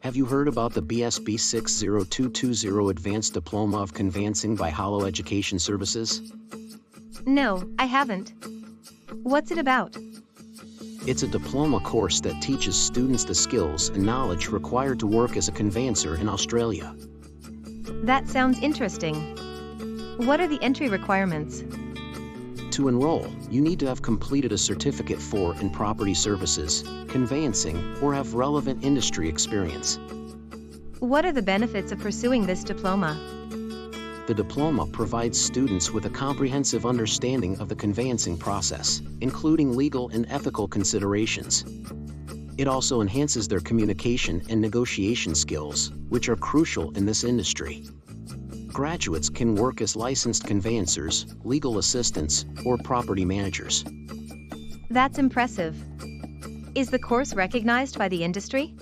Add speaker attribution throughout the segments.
Speaker 1: Have you heard about the BSB60220 Advanced Diploma of Conveyancing by Holo Education Services?
Speaker 2: No, I haven't. What's it about?
Speaker 1: It's a diploma course that teaches students the skills and knowledge required to work as a conveyancer in Australia.
Speaker 2: That sounds interesting. What are the entry requirements?
Speaker 1: To enroll, you need to have completed a certificate in property services, conveyancing, or have relevant industry experience.
Speaker 2: What are the benefits of pursuing this diploma?
Speaker 1: The diploma provides students with a comprehensive understanding of the conveyancing process, including legal and ethical considerations. It also enhances their communication and negotiation skills, which are crucial in this industry. Graduates can work as licensed conveyancers, legal assistants, or property managers.
Speaker 2: That's impressive. Is the course recognized by the industry?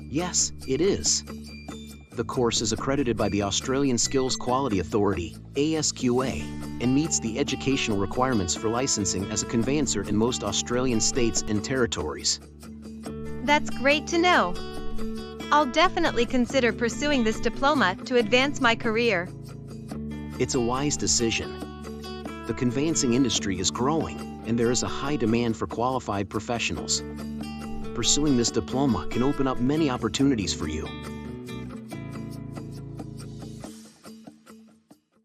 Speaker 1: Yes, it is. The course is accredited by the Australian Skills Quality Authority, ASQA, and meets the educational requirements for licensing as a conveyancer in most Australian states and territories.
Speaker 2: That's great to know. I'll definitely consider pursuing this diploma to advance my career.
Speaker 1: It's a wise decision. The conveyancing industry is growing, and there is a high demand for qualified professionals. Pursuing this diploma can open up many opportunities for you.